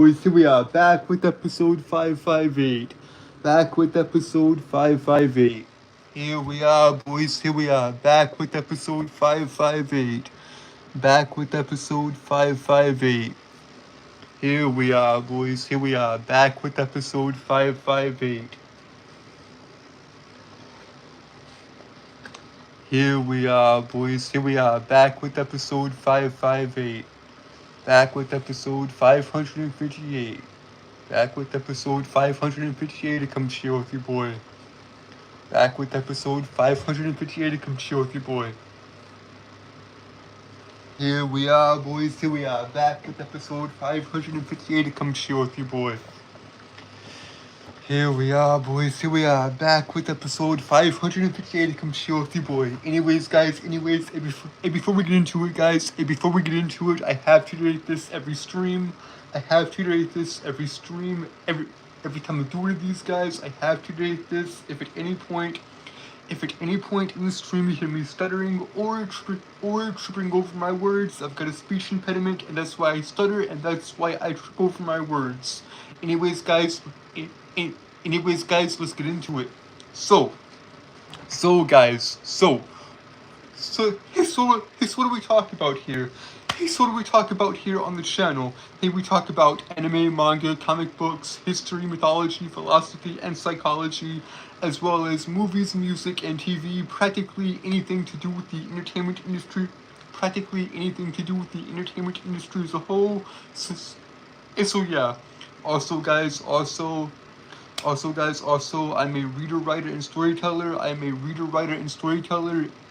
Boys, here we are, back with episode 558. Back with episode 558. Here we are, boys, here we are, back with episode 558. Back with episode 558. Here we are, boys, here we are, back with episode 558. Here we are, boys, here we are, back with episode 558. Back with episode 558. Back with episode 558 to come chill with your boy. Back with episode 558 to come chill with your boy. Here we are, boys, here we are. Back with episode 558 to come chill with your boy. Here we are, boys, here we are. Back with episode 558 to come chill with your boy. Anyways, guys, before we get into it, guys, I have to rate this every stream. Every time I do one of these, guys, I have to rate this. If at any point in the stream you hear me stuttering or tripping over my words, I've got a speech impediment, and that's why I stutter, and that's why I trip over my words. Anyways, guys, let's get into it. So what do we talk about here? What do we talk about here on the channel? Hey, we talk about anime, manga, comic books, history, mythology, philosophy, and psychology, as well as movies, music, and TV, practically anything to do with the entertainment industry, as a whole. So yeah. Also, guys, I'm a reader, writer, and storyteller.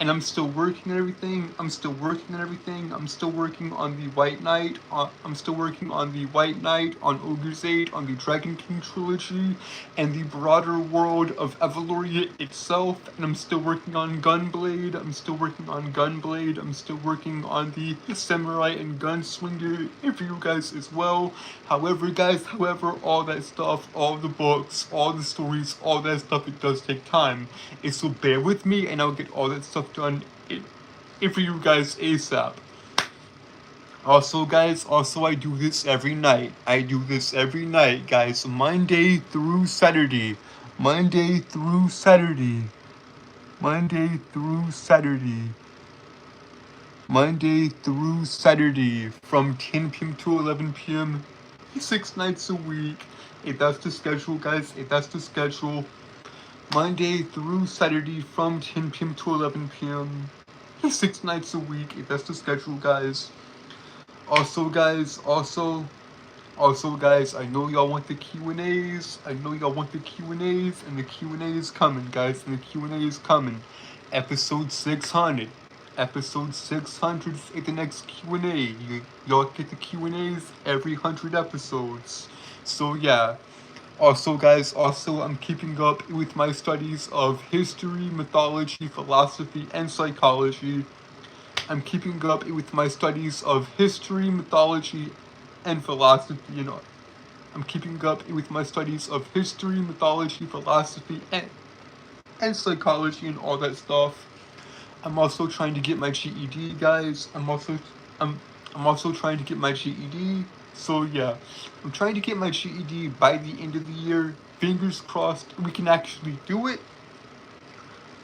And I'm still working on everything. I'm still working on the White Knight. On Ogre's 8, on the Dragon King trilogy, and the broader world of Evaluria itself. And I'm still working on Gunblade. I'm still working on the Samurai and Gunslinger for you guys as well. However, all that stuff, all the books, all the stories, all that stuff, it does take time. And so bear with me, and I'll get all that stuff done for you guys ASAP. Also, guys, I do this every night. Guys, Monday through Saturday. From 10 p.m. to 11 p.m. 6 nights a week. That's the schedule, guys. Monday through Saturday from 10 p.m. to 11 p.m. 6 nights a week. That's the schedule, guys. Also, guys, I know y'all want the Q&As. And the Q&A is coming, guys. Episode 600. Episode 600 is the next Q&A. Y'all get the Q&As every 100 episodes. So yeah. Also, guys, I'm keeping up with my studies of history, mythology, philosophy, and psychology. I'm keeping up with my studies of history, mythology, and philosophy, and psychology and all that stuff. I'm also trying to get my GED, guys. I'm also trying to get my GED. So yeah, I'm trying to get my GED by the end of the year. Fingers crossed we can actually do it.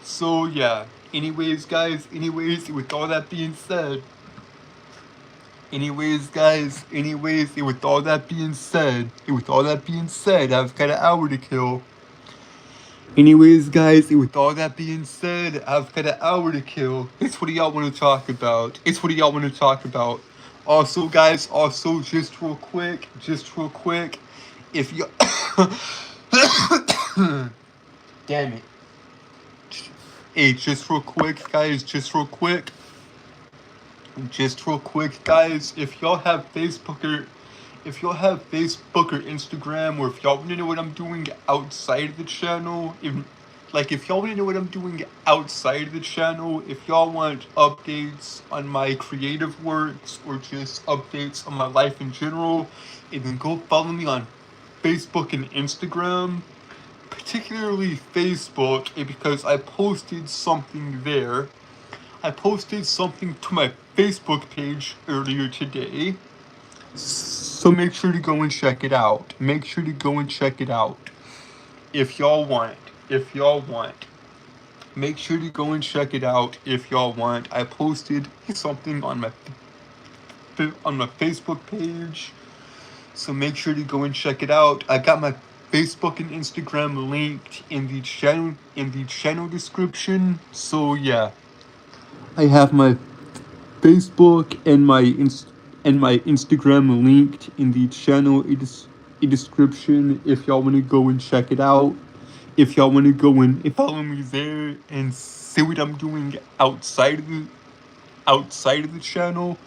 So yeah. Anyways, with all that being said, I've got an hour to kill. It's what do y'all want to talk about? Also, guys, just real quick, if you damn it. Hey, just real quick, guys, if y'all have Facebook or Instagram, or if y'all want to know what I'm doing outside of the channel, if y'all want updates on my creative works or just updates on my life in general, then go follow me on Facebook and Instagram. Particularly Facebook, because I posted something there. I posted something to my Facebook page earlier today. So make sure to go and check it out. Make sure to go and check it out. If y'all want. If y'all want. Make sure to go and check it out if y'all want. I posted something on my Facebook page. So make sure to go and check it out. I got my Facebook and Instagram linked in the channel description. So yeah. I have my Facebook and my Instagram linked in the channel description if y'all want to go and check it out. If y'all want to go and follow me there and see what I'm doing outside of the channel,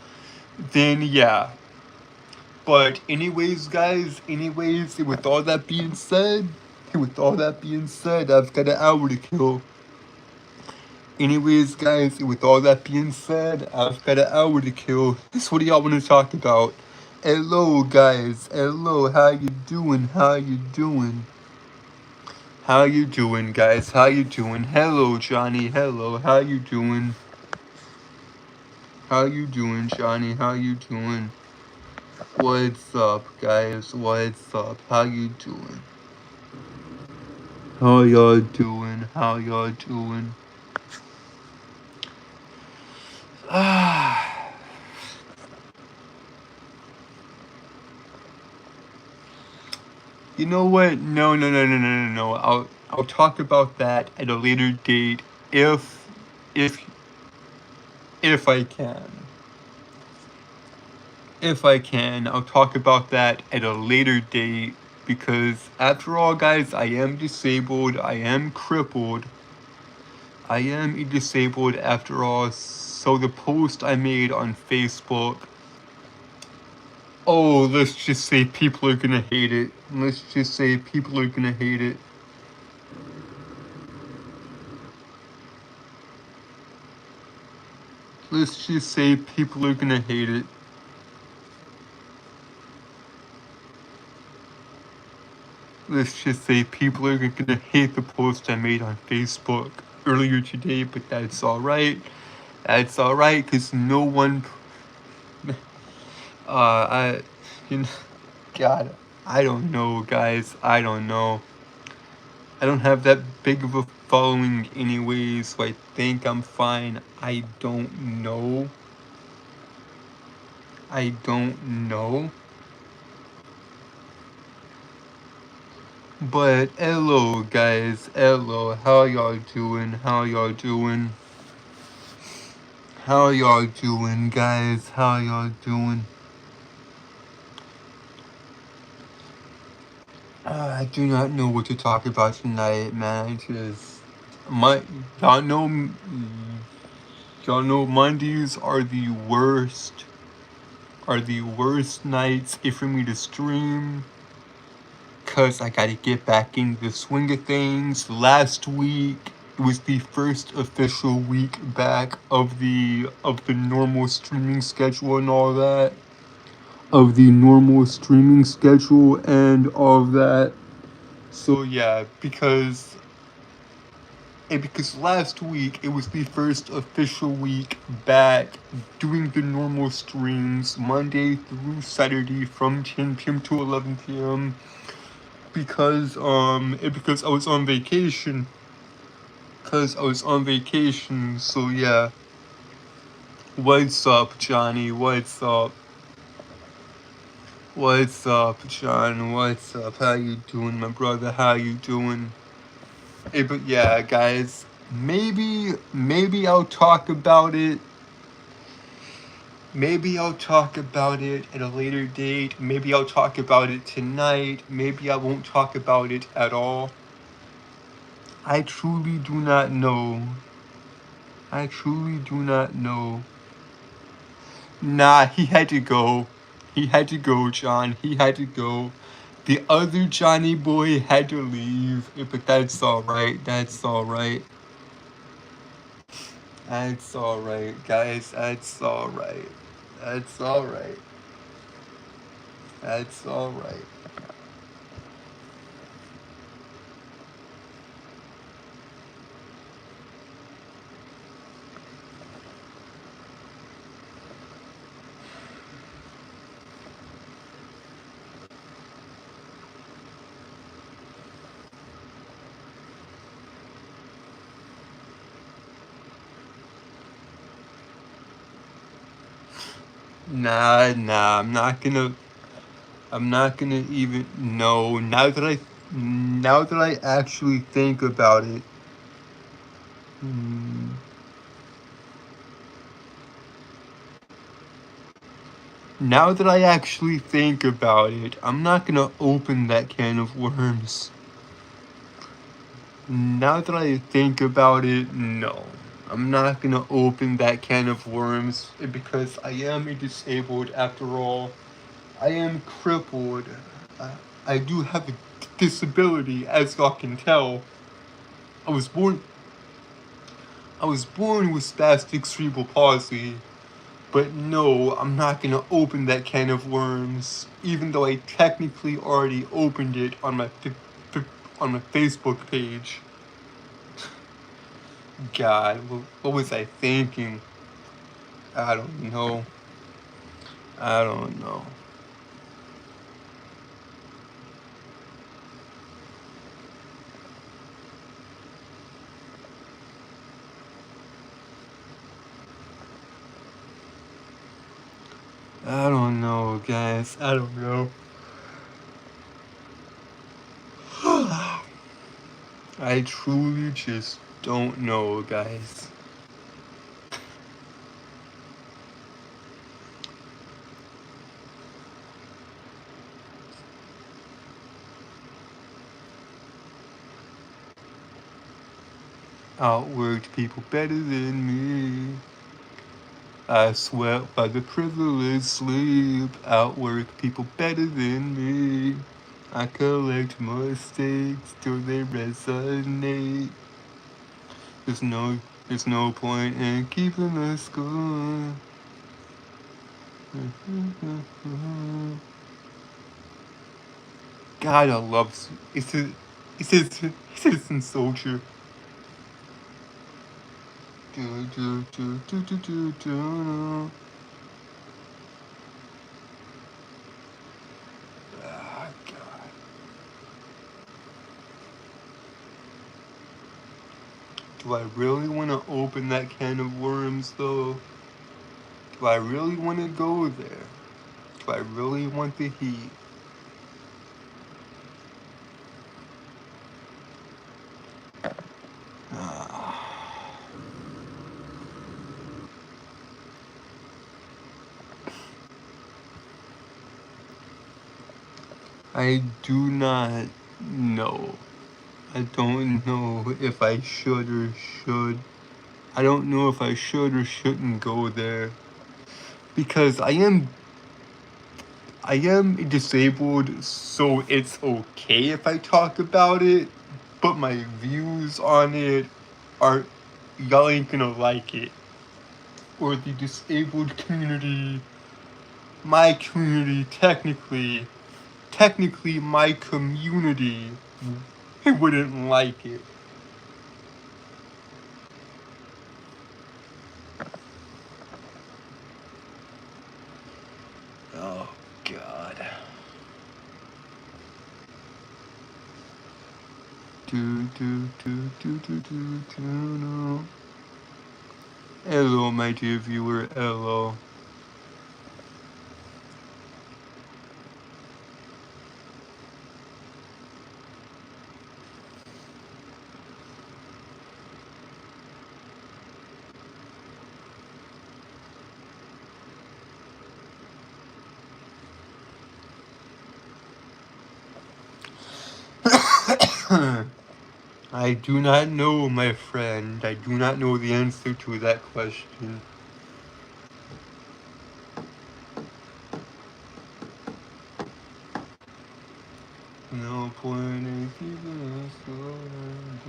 then yeah. But anyways, guys, with all that being said, I've got an hour to kill. Anyways, guys, with all that being said, I've got an hour to kill. This what do y'all want to talk about? Hello, guys. Hello, how you doing? How you doing? How you doing, guys? How you doing? Hello, Johnny. Hello, how you doing? How you doing, Johnny? How you doing? What's up, guys? What's up? How you doing? How y'all doing? How y'all doing? Ah. You know what? No. I'll talk about that at a later date if if I can. If I can, I'll talk about that at a later date because after all, guys, I am disabled. I am crippled. I am disabled after all. So the post I made on Facebook, oh, let's just say people are gonna hate it. Let's just say people are gonna hate it. Let's just say people are gonna hate it. Let's just say people are gonna hate the post I made on Facebook earlier today, but that's alright. That's alright, because no one. I. You know, God, I don't know, guys. I don't know. I don't have that big of a following anyway, so I think I'm fine. I don't know. I don't know. But hello, guys. Hello. How y'all doing? How y'all doing? How y'all doing, guys? How y'all doing? I do not know what to talk about tonight, man. Y'all know Mondays are the worst. Are the worst nights for me to stream. Cause I gotta get back into the swing of things. Last week it was the first official week back of the normal streaming schedule and all that. Of the normal streaming schedule and all that. So yeah, because last week it was the first official week back doing the normal streams Monday through Saturday from 10 p.m. to 11 p.m. because I was on vacation. So yeah. What's up, Johnny? What's up? What's up, John? What's up? How you doing, my brother? How you doing? Hey, but yeah, guys, maybe I'll talk about it. Maybe I'll talk about it at a later date. Maybe I'll talk about it tonight. Maybe I won't talk about it at all. I truly do not know. I truly do not know. Nah, he had to go. He had to go, John. He had to go. The other Johnny boy had to leave, but that's alright. That's alright. That's alright, guys. That's alright. That's alright. That's alright. Nah, I'm not gonna even, no, now that I actually think about it, hmm, now that I actually think about it, I'm not gonna open that can of worms. Now that I think about it, no. I'm not gonna open that can of worms because I am a disabled after all. I am crippled. I, I do have a disability, as y'all can tell. I was born I was born with spastic cerebral palsy. But no, I'm not gonna open that can of worms, even though I technically already opened it on on my Facebook page. God, what was I thinking? I don't know. I don't know. I don't know, guys. I don't know. I truly just don't know, guys. Outworked people better than me. I sweat by the privileged sleep. Outwork people better than me. I collect mistakes till they resonate. There's no, there's no point in keeping the score. God, I love Citizen Soldier. Do, do, do, do, do, do, do. Ah, God. Do I really want to open that can of worms, though? Do I really want to go there? Do I really want the heat? I do not know. I don't know if I should or should. I don't know if I should or shouldn't go there. Because I am disabled, so it's okay if I talk about it, but my views on it are, y'all ain't gonna like it. Or the disabled community, my community, technically my community, wouldn't like it. Oh, God. No. Hello, my dear viewer. Hello. I do not know, my friend. I do not know the answer to that question. No point in keeping us going.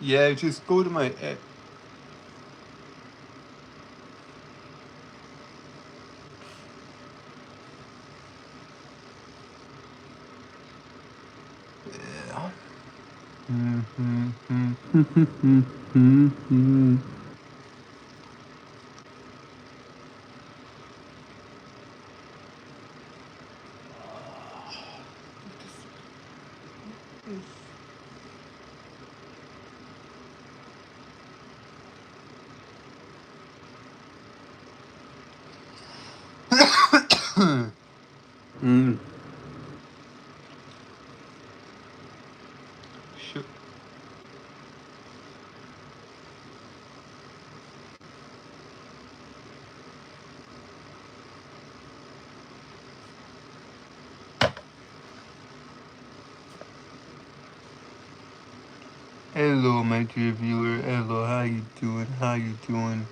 Yeah, just go to my Shit. Hello, my dear viewer. Hello, how you doing? How you doing?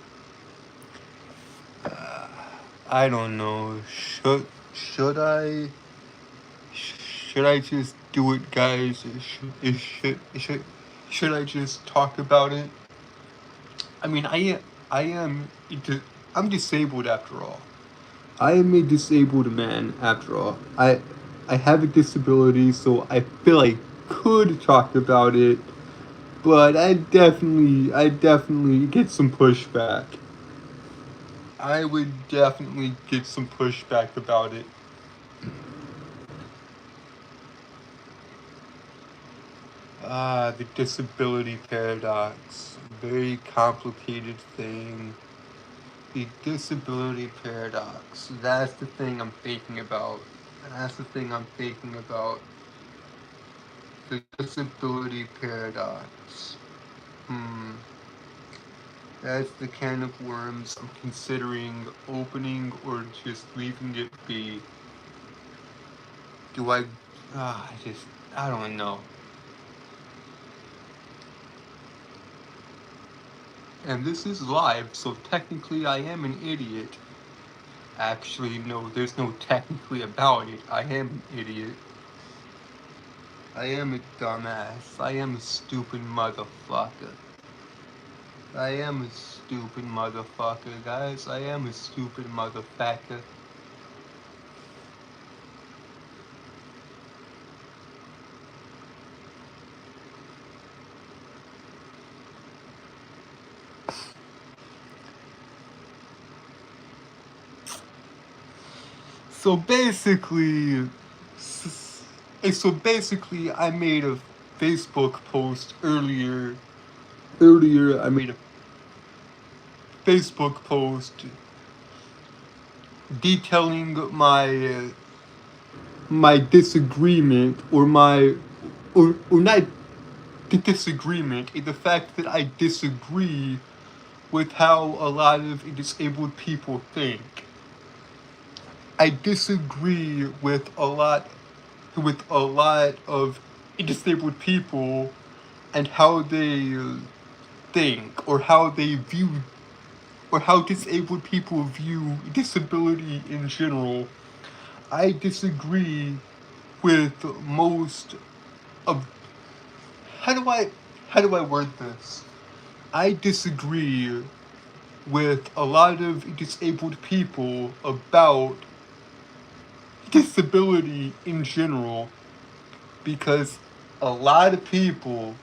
I don't know. Should I just do it, guys? Should I just talk about it? I mean, I'm disabled after all. I am a disabled man after all. I have a disability, so I feel I could talk about it, but I definitely get some pushback. I would definitely get some pushback about it. The disability paradox. Very complicated thing. The disability paradox. That's the thing I'm thinking about. That's the thing I'm thinking about. The disability paradox. That's the can of worms I'm considering opening or just leaving it be. Do I I don't know. And this is live, so technically I am an idiot. Actually, no, there's no technically about it. I am an idiot. I am a dumbass. I am a stupid motherfucker. I am a stupid motherfucker, guys. I am a stupid motherfucker. So basically, I made a Facebook post earlier. I made a Facebook post detailing my disagreement or not the disagreement, the fact that I disagree with how a lot of disabled people think. I disagree with a lot of disabled people and how they think or how they view or how disabled people view disability in general. I disagree with most of how do I word this? I disagree with a lot of disabled people about disability in general because a lot of people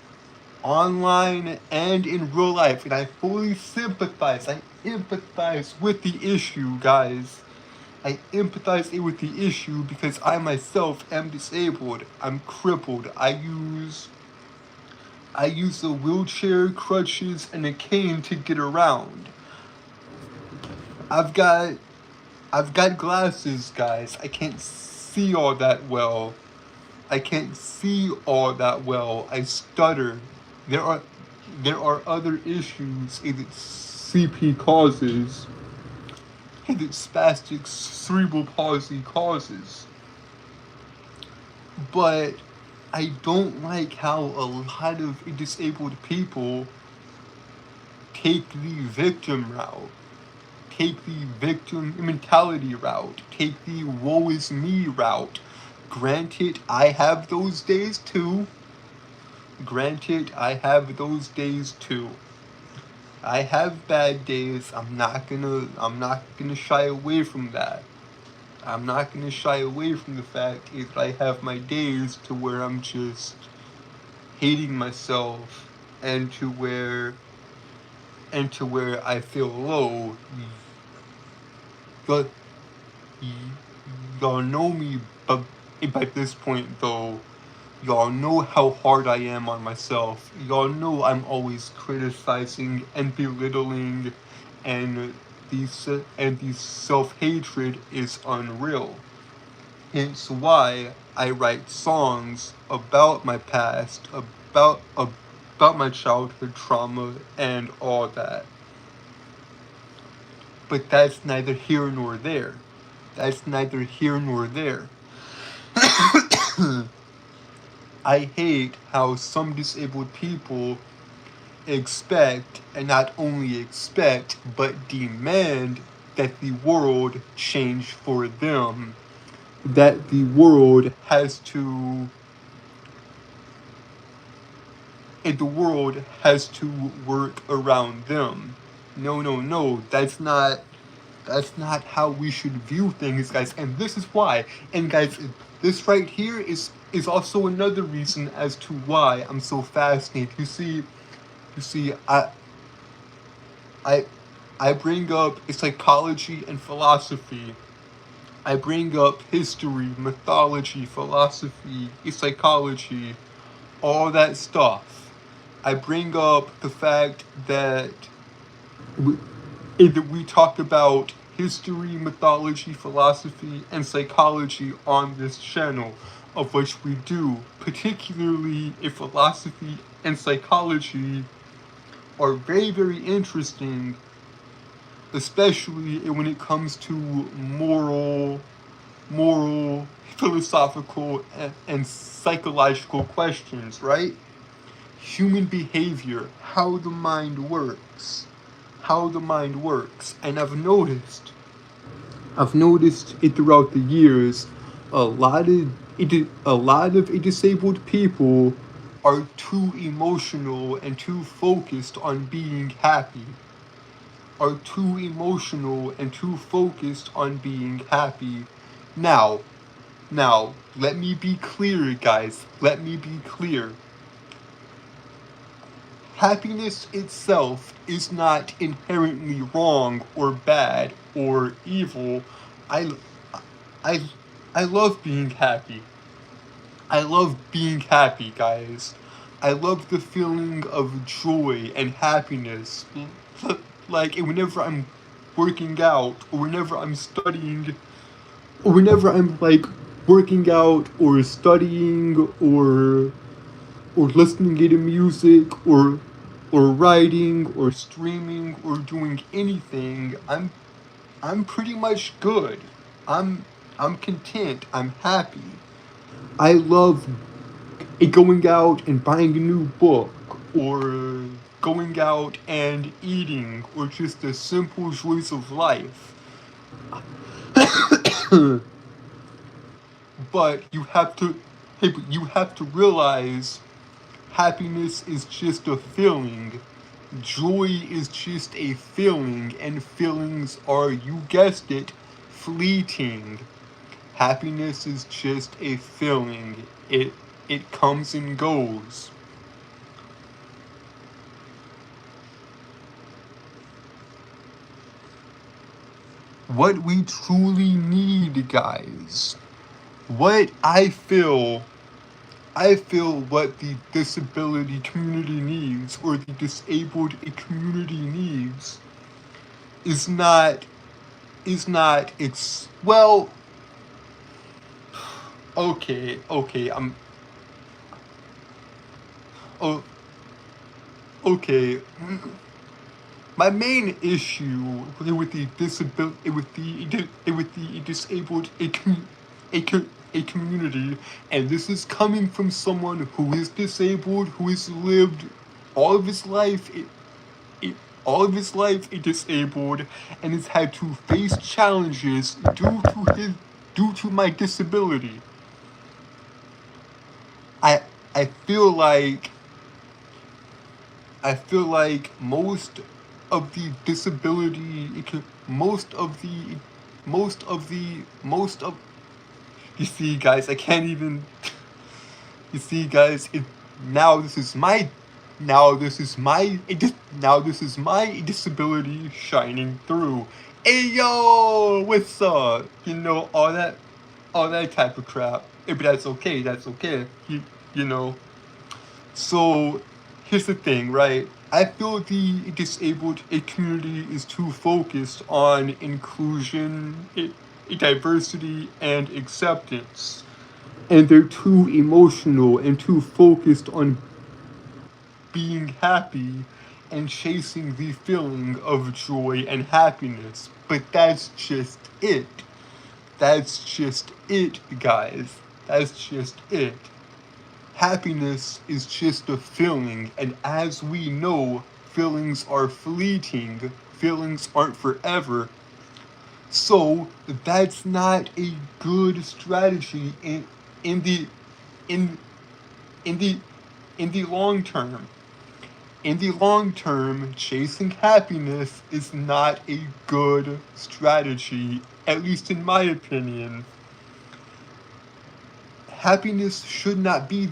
online and in real life, and I fully sympathize, I empathize with the issue, guys. I empathize with the issue because I myself am disabled. I'm crippled. I use a wheelchair, crutches, and a cane to get around. I've got glasses, guys. I can't see all that well. I stutter. There are other issues that CP causes, that spastic cerebral palsy causes. But I don't like how a lot of disabled people take the victim route, take the victim mentality route, take the woe is me route. Granted, I have those days too. I have bad days. I'm not gonna shy away from that. I'm not gonna shy away from the fact is that I have my days to where I'm just hating myself, and to where I feel low. But y'all know me, but by this point though, y'all know how hard I am on myself. Y'all know I'm always criticizing and belittling, and these self-hatred is unreal. Hence why I write songs about my past, about my childhood trauma and all that. But that's neither here nor there. That's neither here nor there. I hate how some disabled people expect, and not only expect, but demand that the world change for them. That the world has to and the world has to work around them. No, no, no, that's not how we should view things, guys. And this is why. And guys, this right here is also another reason as to why I'm so fascinated. You see, I I bring up psychology and philosophy. I bring up history, mythology, philosophy, psychology, all that stuff. I bring up the fact that we talk about history, mythology, philosophy, and psychology on this channel, of which we do, particularly if philosophy and psychology are very, very interesting, especially when it comes to moral, philosophical, and psychological questions, right? Human behavior, how the mind works. How the mind works. And I've noticed it throughout the years, a lot of disabled people are too emotional and too focused on being happy. Are too emotional and too focused on being happy. Now, let me be clear, guys. Let me be clear. Happiness itself is not inherently wrong or bad or evil. I, I, I love being happy. I love being happy, guys. I love the feeling of joy and happiness. Like, whenever I'm working out, or whenever I'm studying, or whenever I'm, working out, or studying, or listening to music, or writing, or streaming, or doing anything, I'm pretty much good. I'm content. I'm happy. I love going out and buying a new book, or going out and eating, or just the simple joys of life. But you have to realize happiness is just a feeling. Joy is just a feeling, and feelings are, you guessed it, fleeting. Happiness is just a feeling. It comes and goes. What we truly need, guys, what I feel what the disability community needs, or the disabled community needs, is not, it's, well, okay, oh, okay. My main issue with the disability, with the disabled a community, and this is coming from someone who is disabled, who has lived all of his life, disabled, and has had to face challenges due to my disability. I I feel like most of the disability, most of the most of you see, guys, I can't even. You see, guys, now this is my now this is my now this is my disability shining through. Hey yo, what's up? You know, all that type of crap. But that's okay. That's okay. You know. So here's the thing, right? I feel the disabled community is too focused on inclusion, diversity, and acceptance. And they're too emotional and too focused on being happy and chasing the feeling of joy and happiness. But that's just it. That's just it, guys. That's just it. Happiness is just a feeling, and as we know, feelings are fleeting, feelings aren't forever. So that's not a good strategy in the in in the in the long term. In the long term, chasing happiness is not a good strategy, at least in my opinion. Happiness should not be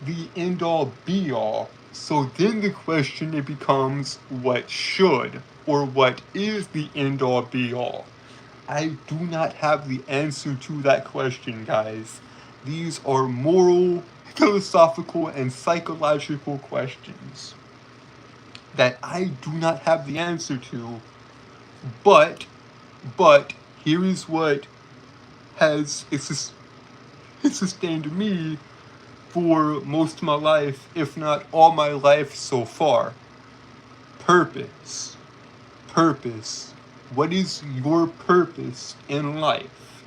the end all be all. So then the question it becomes what should or what is the end all be all? I do not have the answer to that question, guys. These are moral, philosophical, and psychological questions that I do not have the answer to. But here is what has sustained me for most of my life, if not all my life so far. Purpose. Purpose. What is your purpose in life?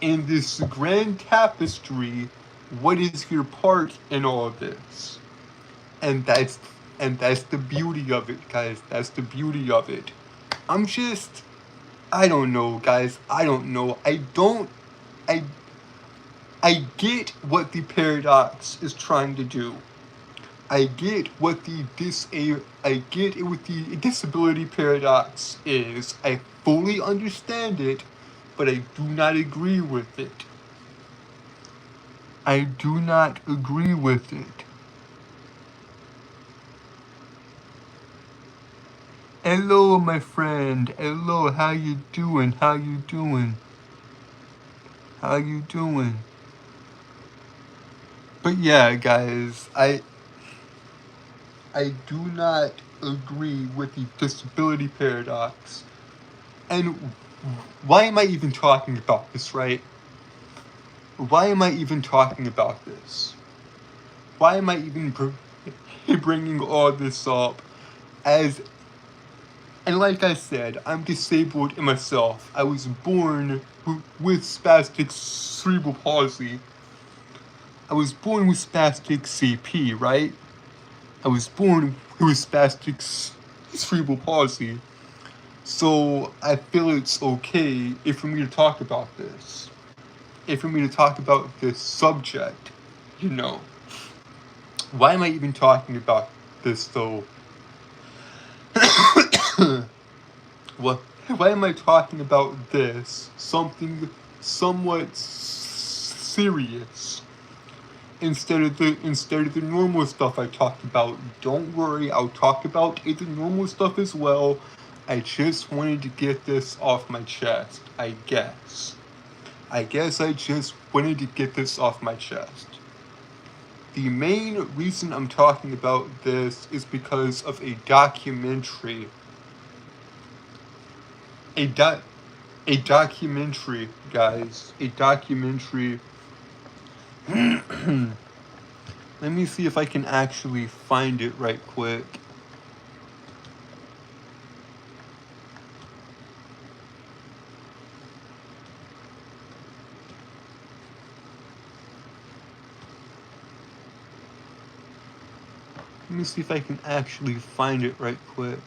In this grand tapestry, what is your part in all of this? And that's the beauty of it, guys. That's the beauty of it. I don't know, guys. I don't know. I get what the paradox is trying to do. I get what the disability paradox is. I fully understand it, but I do not agree with it. I do not agree with it. Hello, my friend. Hello, how you doing? How you doing? How you doing? But yeah, guys, I do not agree with the disability paradox. And why am I even talking about this, right? Why am I even talking about this? Why am I even bringing all this up? And like I said, I'm disabled in myself. I was born with spastic cerebral palsy. I was born with spastic CP, right? I was born with spastic cerebral palsy. So I feel it's okay for me to talk about this. For me to talk about this subject, you know. Why am I even talking about this though? Why am I talking about this? Something somewhat serious. Instead of the normal stuff I talked about. Don't worry, I'll talk about the normal stuff as well. I just wanted to get this off my chest, I guess. I just wanted to get this off my chest. The main reason I'm talking about this is because of a documentary. A documentary, guys. A documentary. Let me see if I can actually find it right quick. Let me see if I can actually find it right quick.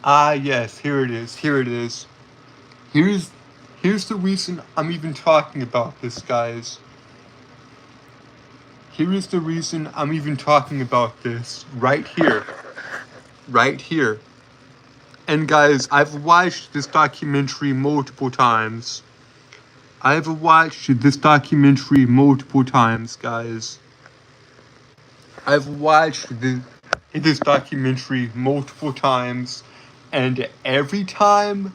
Ah, yes, here it is. Here's the reason I'm even talking about this, guys. Here is the reason I'm even talking about this right here. Right here. And guys, I've watched this documentary multiple times. I've watched this documentary multiple times, guys. I've watched this documentary multiple times, and every time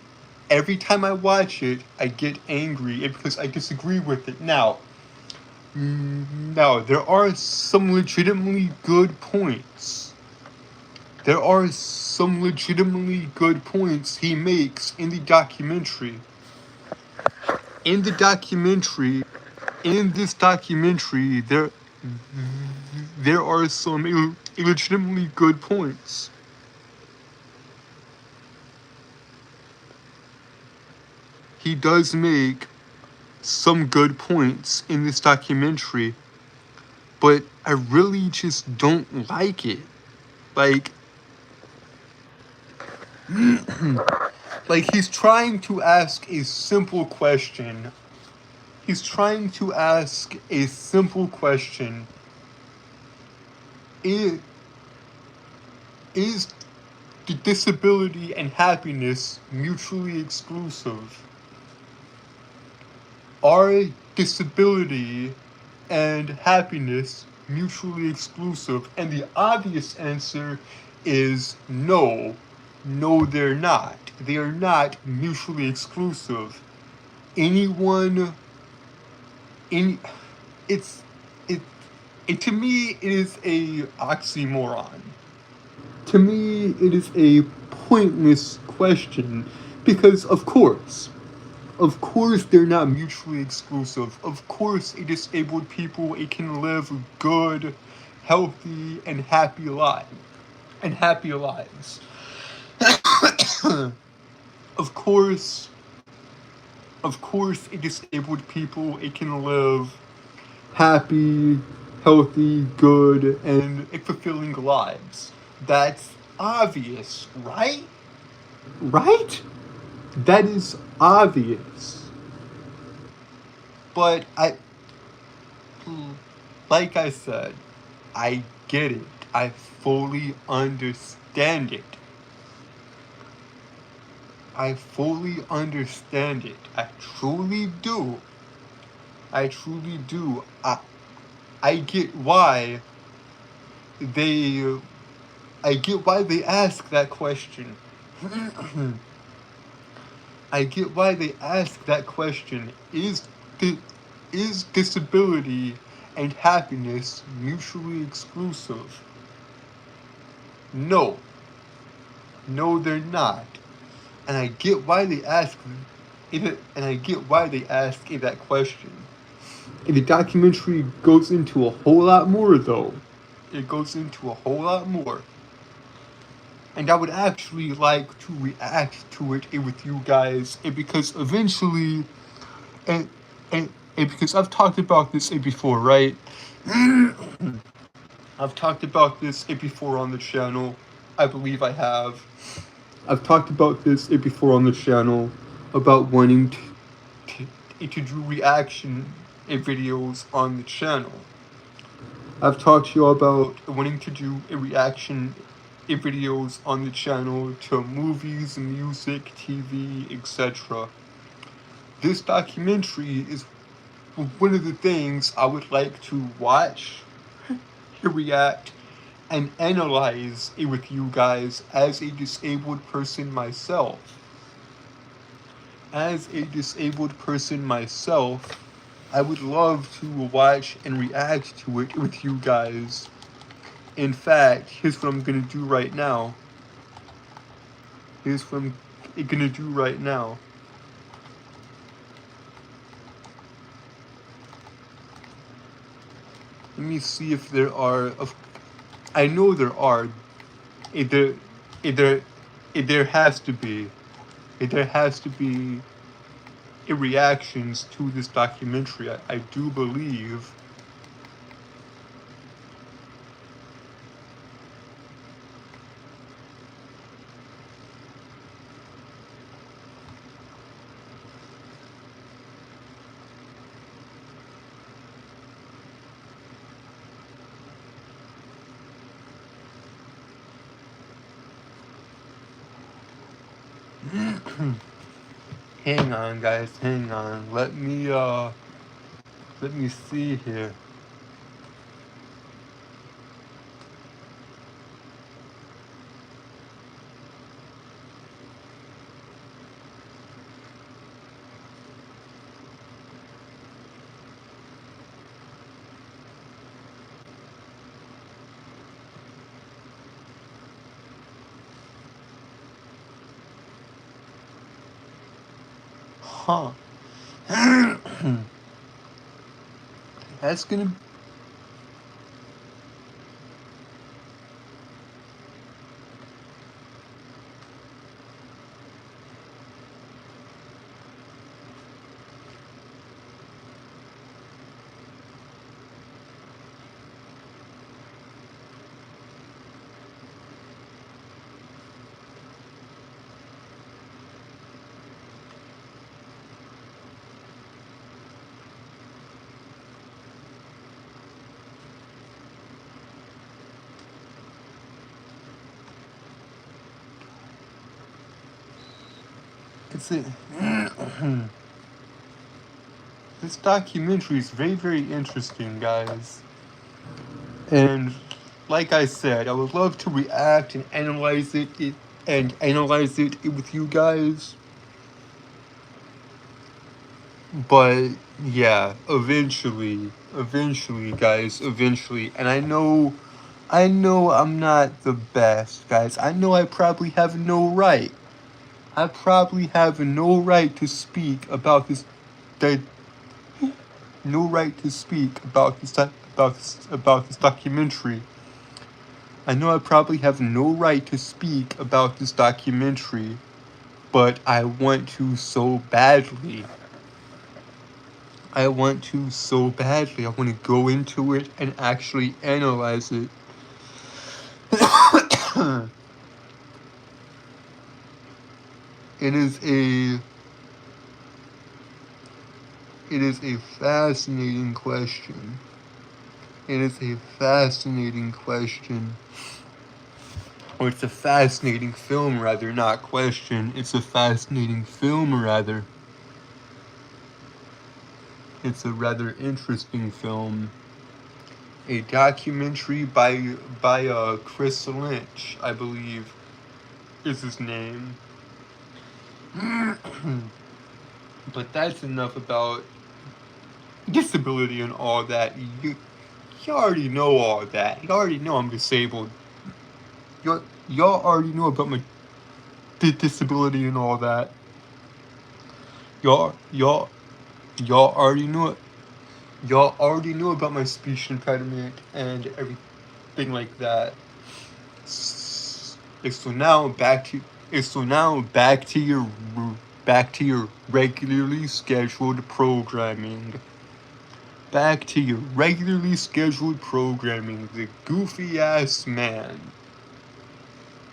I watch it, I get angry because I disagree with it. Now, there are some legitimately good points. There are some legitimately good points he makes in the documentary. In this documentary, there are some illegitimately good points. He does make some good points in this documentary, but I really just don't like it. Like, like he's trying to ask a simple question. He's trying to ask a simple question. Is disability and happiness mutually exclusive? Are disability and happiness mutually exclusive? And the obvious answer is no. No, they're not. They are not mutually exclusive. Anyone, it's, to me, it is a oxymoron. To me, it is a pointless question because, of course, they're not mutually exclusive. Of course, a disabled people, it can live good, healthy, and happy lives. Of course, a disabled people, it can live happy, healthy, good, and fulfilling lives. That's obvious, right? Right? That is obvious. But like I said, I get it. I fully understand it. I fully understand it. I truly do. I truly do. I get why they ask that question. I get why they ask that question. Is disability and happiness mutually exclusive? No. No, they're not. And I get why they ask that question. And the documentary goes into a whole lot more, though. It goes into a whole lot more. And I would actually like to react to it with you guys, because eventually, and because I've talked about this before, right? I've talked about this before on the channel. I believe I have. I've talked about this before on the channel about wanting to do reaction videos on the channel. I've talked to you about wanting to do reaction videos on the channel to movies, music, TV, etc. This documentary is one of the things I would like to watch, react, and analyze it with you guys as a disabled person myself. As a disabled person myself, I would love to watch and react to it with you guys. In fact, here's what I'm gonna do right now. Let me see if there are. I know there are. There has to be. There has to be reactions to this documentary. I do believe. Hang on, guys. Hang on. Let me see here. Huh. That's gonna. It's a. This documentary is very, very interesting, guys. And like I said, I would love to react and analyze it with you guys. But yeah, eventually, guys, eventually. And I know I'm not the best, guys. I know I probably have no right. I probably have no right to speak about this. No right to speak about this documentary. I know I probably have no right to speak about this documentary, but I want to so badly. I want to so badly. I want to go into it and actually analyze it. It is a fascinating question. It is a fascinating question. Or it's a fascinating film, rather, not question. It's a fascinating film, rather. It's a rather interesting film. A documentary by Chris Lynch, I believe, is his name. But that's enough about disability and all that. You already know all that. You already know I'm disabled. Y'all already know about my disability and all that. Y'all already know it. Y'all already know about my speech impediment and everything like that. So now back to your regularly scheduled programming. Back to your regularly scheduled programming, the goofy ass man.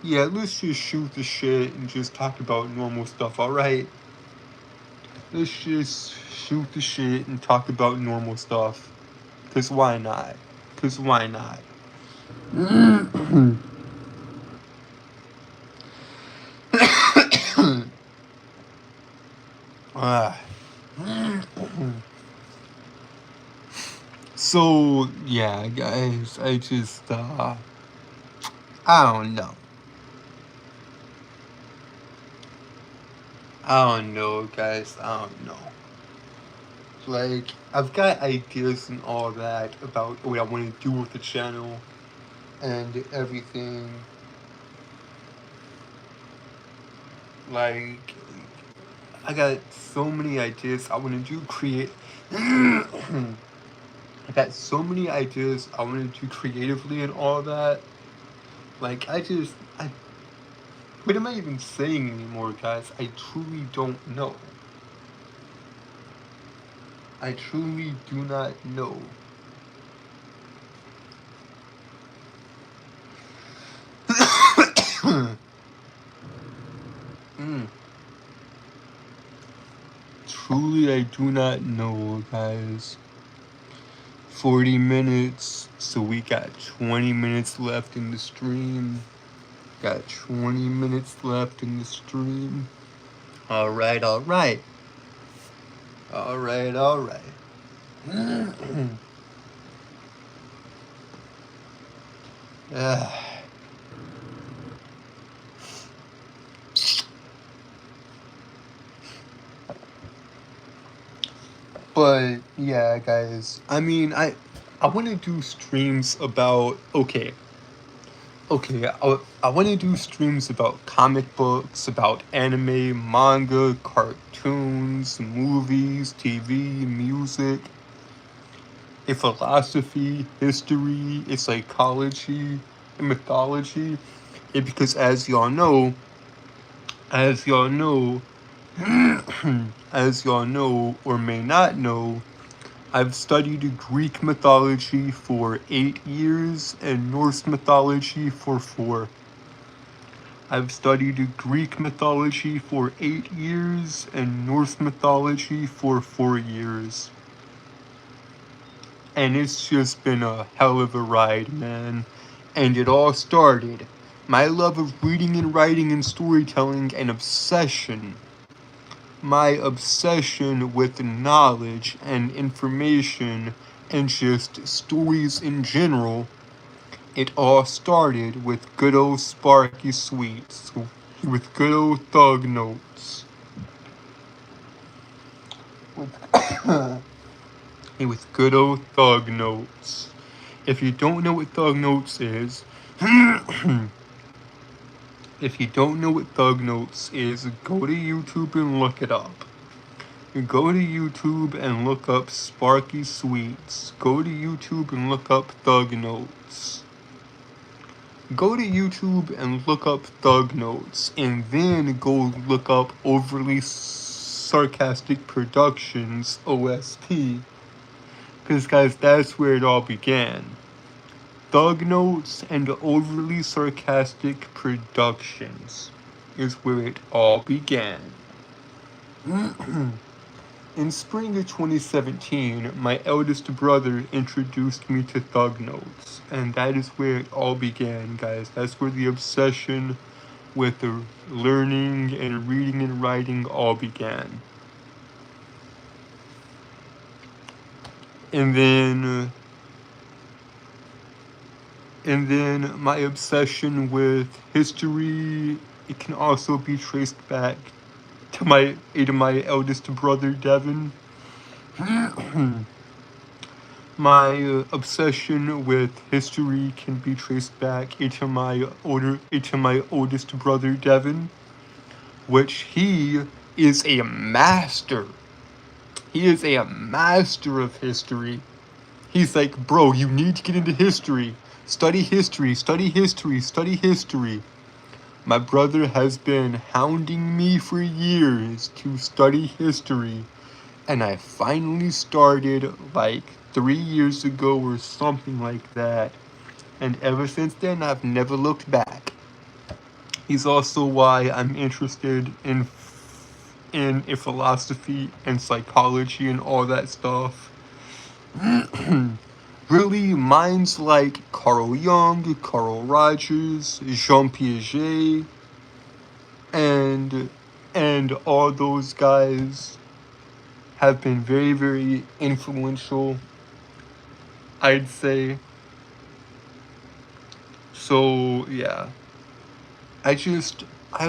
Yeah, let's just shoot the shit and just talk about normal stuff, alright? Let's just shoot the shit and talk about normal stuff. Cause why not? So, yeah, guys, I just, I don't know. Guys. I don't know. Like, I've got ideas and all that about what I want to do with the channel and everything. Like, I got so many ideas I want to do I got so many ideas I want to do creatively and all that. Like, what am I even saying anymore, guys? I truly don't know. I truly do not know. Truly, I do not know, guys. 40 minutes, so we got 20 minutes left in the stream. Got 20 minutes left in the stream. Alright, alright. Alright, alright. But yeah, guys. I mean, I want to do streams about I want to do streams about comic books, about anime, manga, cartoons, movies, TV, music, philosophy, history, psychology, and mythology. Because as y'all know, as y'all know, as y'all know or may not know, I've studied Greek mythology for 8 years and Norse mythology for 4. I've studied Greek mythology for 8 years and Norse mythology for 4 years. And it's just been a hell of a ride, man. And it all started. My love of reading and writing and storytelling and obsession. My obsession with knowledge and information and just stories in general. It all started with good old Sparky Sweets, with good old Thug Notes. With good old Thug Notes. If you don't know what Thug Notes is, if you don't know what Thug Notes is, go to YouTube and look it up. Go to YouTube and look up Sparky Sweets. Go to YouTube and look up Thug Notes. Go to YouTube and look up Thug Notes, and then go look up Overly Sarcastic Productions, OSP. Because, guys, that's where it all began. Thug Notes and Overly Sarcastic Productions is where it all began. In spring of 2017, my eldest brother introduced me to Thug Notes, and that is where it all began, guys. That's where the obsession with the learning and reading and writing all began. And then my obsession with history, it can also be traced back to my eldest brother, Devin. My obsession with history can be traced back into my oldest brother, Devin, which he is a master. He is a master of history. He's like, bro, you need to get into history. Study history, study history, study history. My brother has been hounding me for years to study history, and I finally started like 3 years ago or something like that, and ever since then I've never looked back. He's also why I'm interested in philosophy and psychology and all that stuff. Really, minds like Carl Jung, Carl Rogers, Jean Piaget, and all those guys have been very, very influential, I'd say. So, yeah. I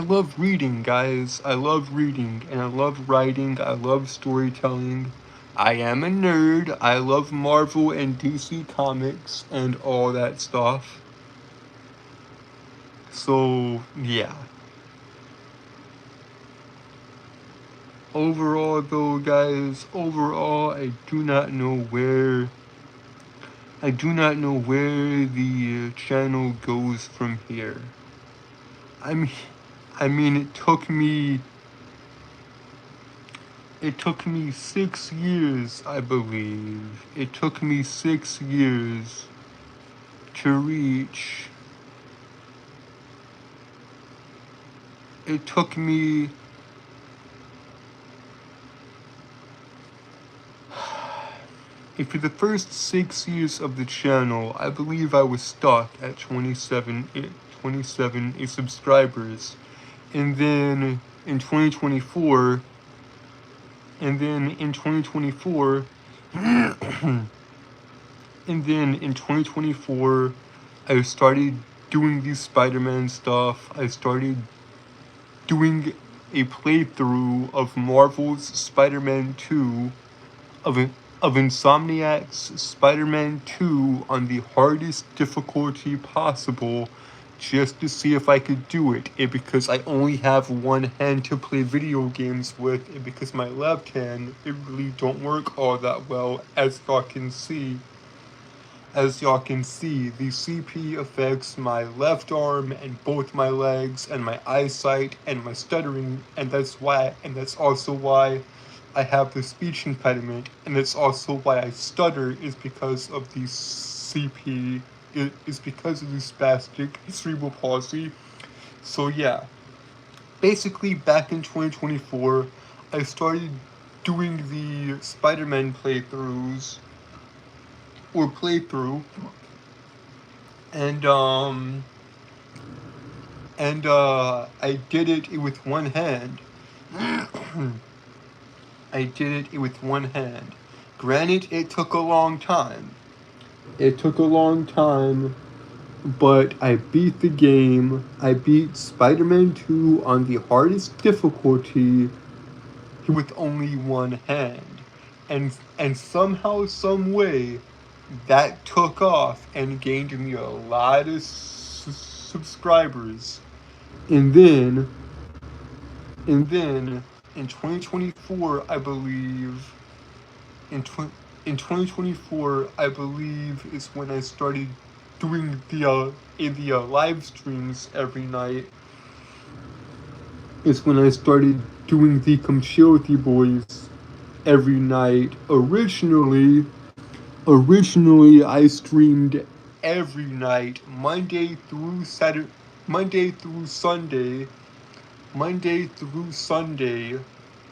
love reading, guys. I love reading, and I love writing. I love storytelling. I am a nerd. I love Marvel and DC comics and all that stuff. So, yeah. Overall, though, guys, I do not know where the channel goes from here. I mean, it took me 6 years, I believe. It took me 6 years to reach. It took me. For the first 6 years of the channel, I believe I was stuck at 27 27 subscribers. And then in 2024, and then in 2024, and then in 2024, I started doing the Spider-Man stuff. I started doing a playthrough of Marvel's Spider-Man 2, of Insomniac's Spider-Man 2 on the hardest difficulty possible, just to see if I could do it. And because I only have one hand to play video games with, and because my left hand, it really don't work all that well, as y'all can see. As y'all can see, the CP affects my left arm and both my legs and my eyesight and my stuttering, and that's also why I have the speech impediment, and that's also why I stutter, is because of the CP, is because of the spastic cerebral palsy. So yeah, basically back in 2024, I started doing the Spider-Man playthrough, and I did it with one hand. I did it with one hand. Granted, it took a long time. But I beat the game. I beat Spider-Man 2 on the hardest difficulty with only one hand. And somehow, some way, that took off and gained me a lot of subscribers. And then in 2024, I believe, in 2024, I believe, is when I started doing the live streams every night. Is when I started doing the Come Chill with the Boys every night. Originally, I streamed every night, Monday through Sunday.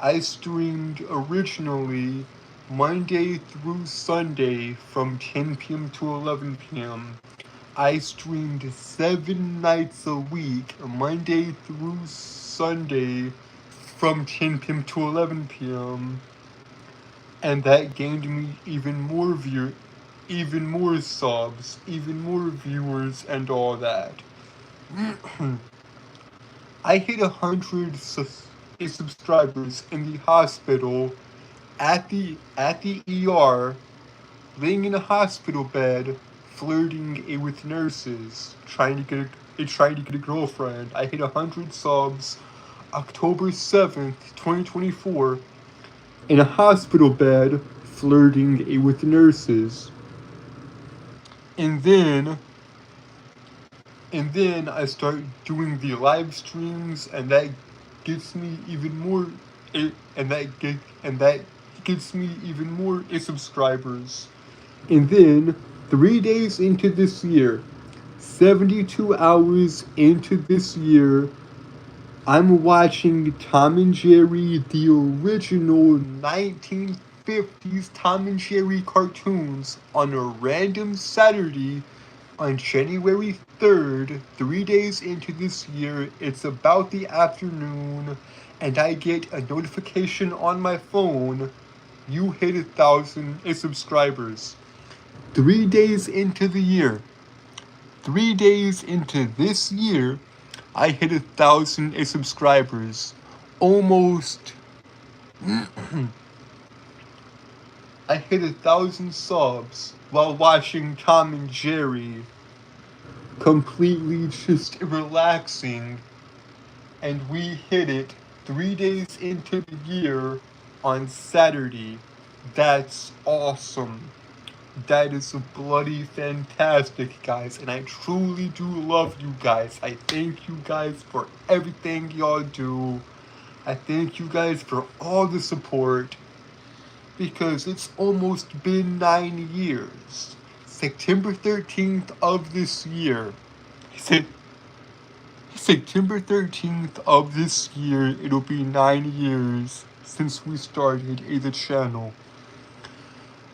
I streamed originally Monday through Sunday from 10 p.m. to 11 p.m. I streamed 7 nights a week, Monday through Sunday, from 10 p.m. to 11 p.m. And that gained me even more subs, even more viewers, and all that. I hit 100 subscribers in the hospital, at the ER, laying in a hospital bed, flirting with nurses, trying to get a girlfriend. I hit 100 subs, October 7th, 2024, in a hospital bed, flirting with nurses. And then I start doing the live streams, and that gets me even more, subscribers. And then 3 days into this year, 72 hours into this year, I'm watching Tom and Jerry, the original 1950s Tom and Jerry cartoons, on a random Saturday on January 3rd, 3 days into this year. It's about the afternoon, and I get a notification on my phone: you hit 1,000 subscribers. 3 days into the year. 3 days into this year, I hit 1,000 subscribers. Almost. I hit 1,000 subs while watching Tom and Jerry. Completely just relaxing. And we hit it 3 days into the year on Saturday. That's awesome. That is bloody fantastic, guys, and I truly do love you guys. I thank you guys for everything y'all do. I thank you guys for all the support, because it's almost been 9 years. September 13th of this year. September 13th of this year, it'll be 9 years since we started the channel.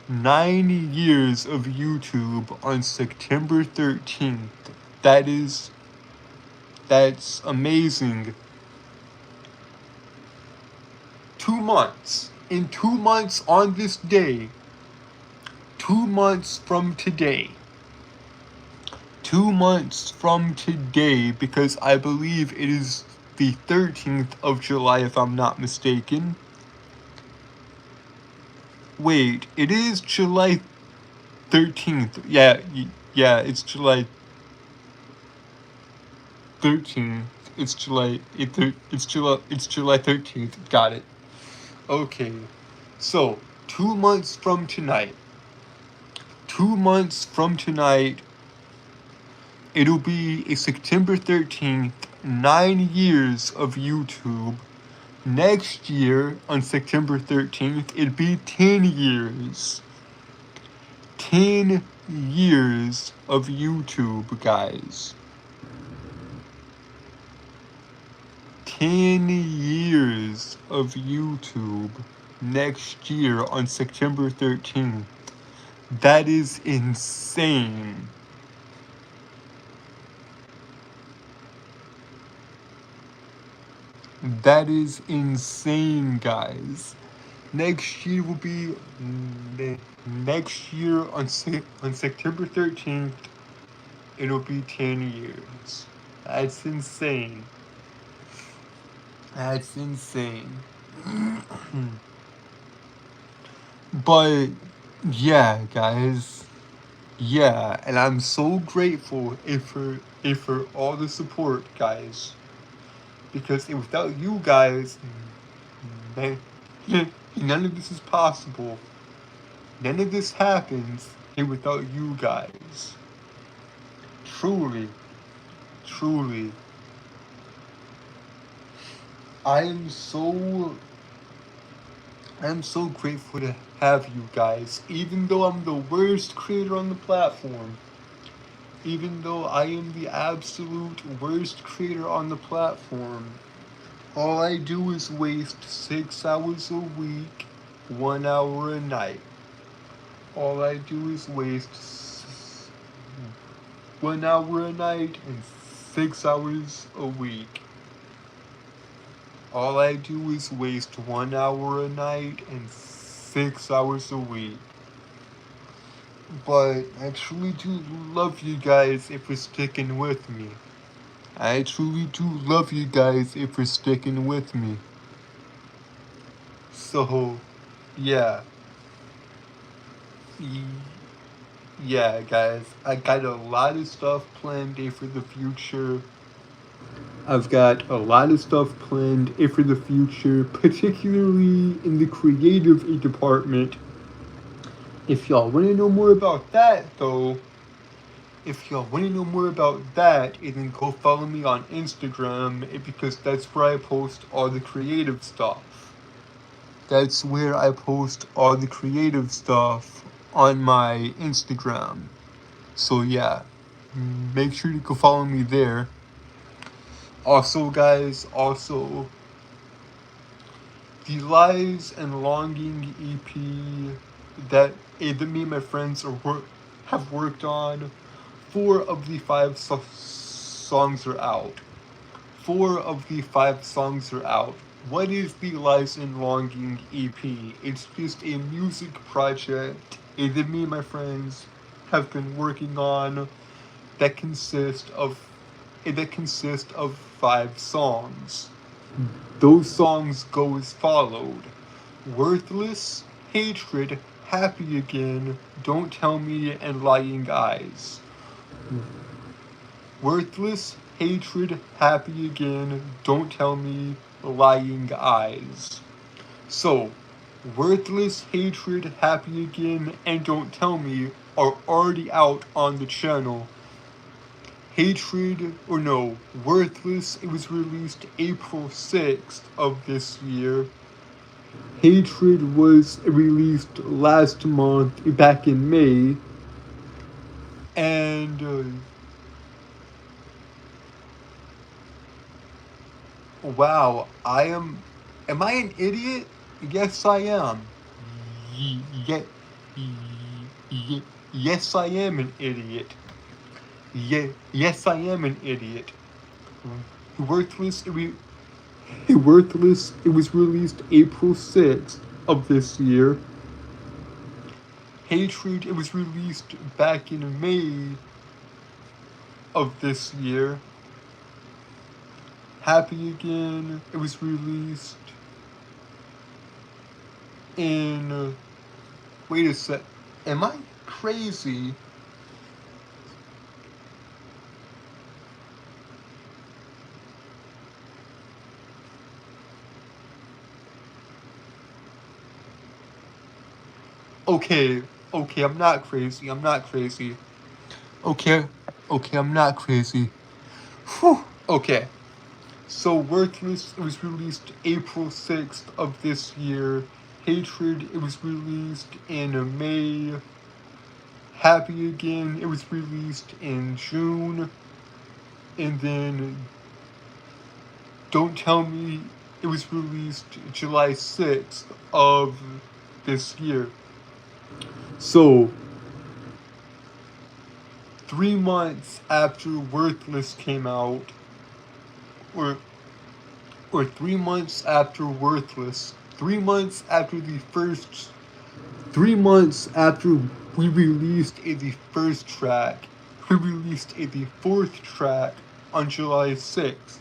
9 years of YouTube on September 13th. That is That's amazing. 2 months. In 2 months on this day. 2 months from today. 2 months from today, because I believe it is the 13th of July, if I'm not mistaken. Wait, it is July 13th. Yeah, it's July 13th. It's July 13th. Got it. Okay. So, 2 months from tonight. 2 months from tonight, it'll be a September 13th, 9 years of YouTube. Next year, on September 13th, it'd be 10 years. 10 years of YouTube, guys. 10 years of YouTube next year on September 13th. That is insane. That is insane, guys. Next year will be next year on September 13th. It'll be 10 years. That's insane. That's insane. But yeah, guys. Yeah, and I'm so grateful for all the support, guys. Because without you guys, none of this is possible. None of this happens without you guys. Truly. I am so grateful to have you guys, even though I'm the worst creator on the platform. Even though I am the absolute worst creator on the platform. All I do is waste 6 hours a week, 1 hour a night. All I do is waste 1 hour a night and 6 hours a week. All I do is waste 1 hour a night and 6 hours a week. But I truly do love you guys if you're sticking with me. I truly do love you guys if you're sticking with me. So, yeah. Yeah, guys. I got a lot of stuff planned for the future. I've got a lot of stuff planned for the future, particularly in the creative department. If y'all want to know more about that, though, then go follow me on Instagram, because that's where I post all the creative stuff. That's where I post all the creative stuff on my Instagram. So yeah, make sure to go follow me there. Also, guys, the Lies and Longing EP that me and my friends have worked on, 4 of the 5 songs are out. 4 of the 5 songs are out. What is the Lies and Longing EP? It's just a music project that me and my friends have been working on that consists of 5 songs. Those songs go as followed: Worthless, Hatred, Happy Again, Don't Tell Me, and Lying Eyes. Worthless, Hatred, Happy Again, Don't Tell Me, Lying Eyes. So, Worthless, Hatred, Happy Again, and Don't Tell Me are already out on the channel. Worthless, it was released April 6th of this year. Hatred was released last month, back in May. And, wow, am I an idiot? Yes, I am. Yes, I am an idiot. Yes, I am an idiot. Worthless. Worthless. It was released April 6th of this year. Hatred. It was released back in May of this year. Happy Again. It was released in. Wait a sec. Am I crazy? Okay, I'm not crazy. Okay, I'm not crazy. Whew. Okay. So Worthless, it was released April 6th of this year. Hatred, it was released in May. Happy Again, it was released in June. And then Don't Tell Me, it was released July 6th of this year. So 3 months after Worthless came out, or 3 months after Worthless, 3 months after the first, 3 months after we released the first track, we released the fourth track on July 6th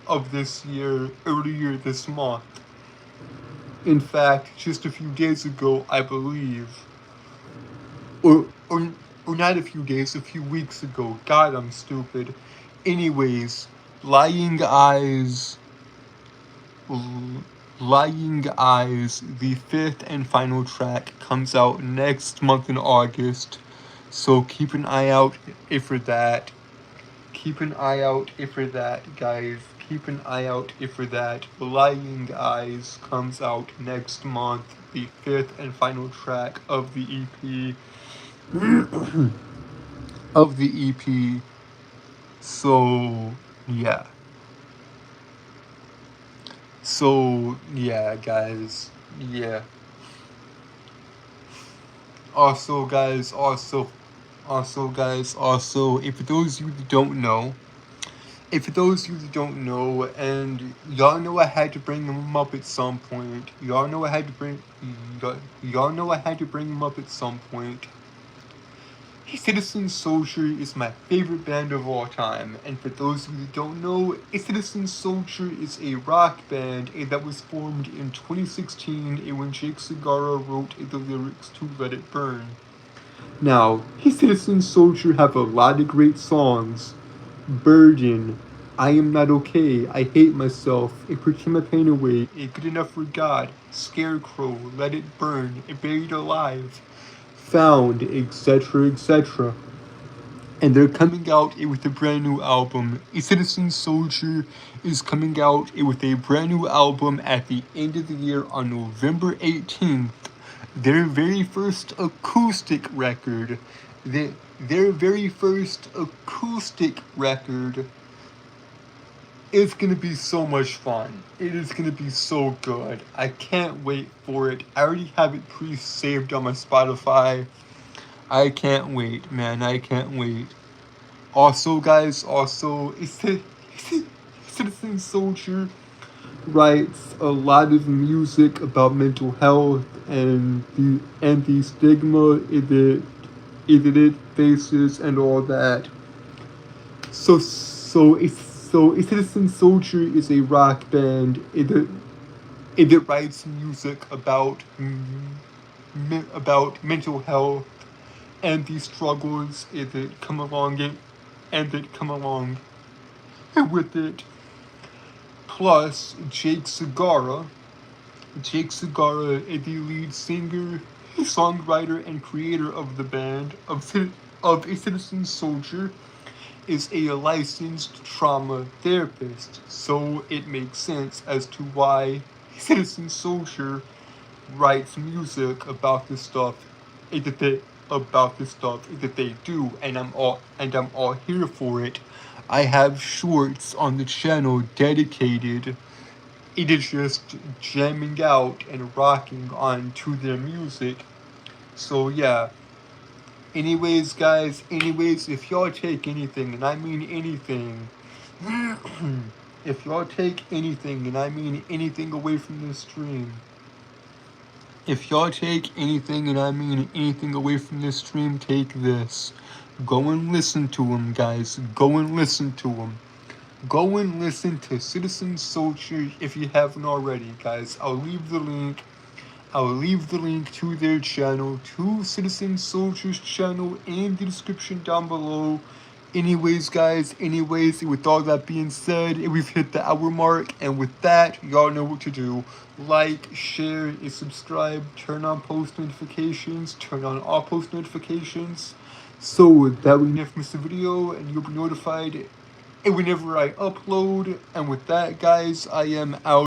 of this year, earlier this month. In fact, just a few days ago, I believe, or not a few days, a few weeks ago. God, I'm stupid. Anyways, Lying Eyes, the fifth and final track, comes out next month in August. So keep an eye out for that. Keep an eye out for that, guys. Keep an eye out for that. Lying Eyes comes out next month, the fifth and final track of the EP. of the EP. So, yeah. So, yeah, guys. Yeah. Also, guys, if those of you that don't know, and y'all know I had to bring them up at some point. Y'all know I had to bring them up at some point. Citizen Soldier is my favorite band of all time, and for those of you that don't know, Citizen Soldier is a rock band that was formed in 2016 when Jake Segarra wrote the lyrics to Let It Burn. Now, Citizen Soldier have a lot of great songs. Burden, I Am Not Okay, I Hate Myself, It Could Take My Pain Away, It Good Enough for God, Scarecrow, Let It Burn, Buried Alive, Found, etc. And they're coming out with a brand new album. Citizen Soldier is coming out with a brand new album at the end of the year on November 18th. Their very first acoustic record. Their very first acoustic record is going to be so much fun. It is going to be so good. I can't wait for it. I already have it pre-saved on my Spotify. I can't wait, man. I can't wait. Also, guys, Citizen Soldier writes a lot of music about mental health and the stigma it faces and all that. So Citizen Soldier is a rock band that writes music about mental health and the struggles that come along with it. Plus, Jake Segarra, the lead singer, songwriter, and creator of the band of A Citizen Soldier, is a licensed trauma therapist. So it makes sense as to why Citizen Soldier writes music about the stuff that they do, and I'm all here for it. I have shorts on the channel dedicated. It is just jamming out and rocking on to their music. So yeah, Anyways, guys, if y'all take anything, and I mean anything, if y'all take anything, and I mean anything away from this stream, if y'all take anything, and I mean anything away from this stream, take this. Go and listen to him, guys. Go and listen to him. Go and listen to Citizen Soldier if you haven't already, guys. I'll leave the link to their channel, to Citizen Soldier's channel, in the description down below. Anyways, guys, with all that being said, we've hit the hour mark, and with that, y'all know what to do. Like, share, and subscribe, turn on post notifications, turn on all post notifications, so that we never miss a video, and you'll be notified whenever I upload. And with that, guys, I am out.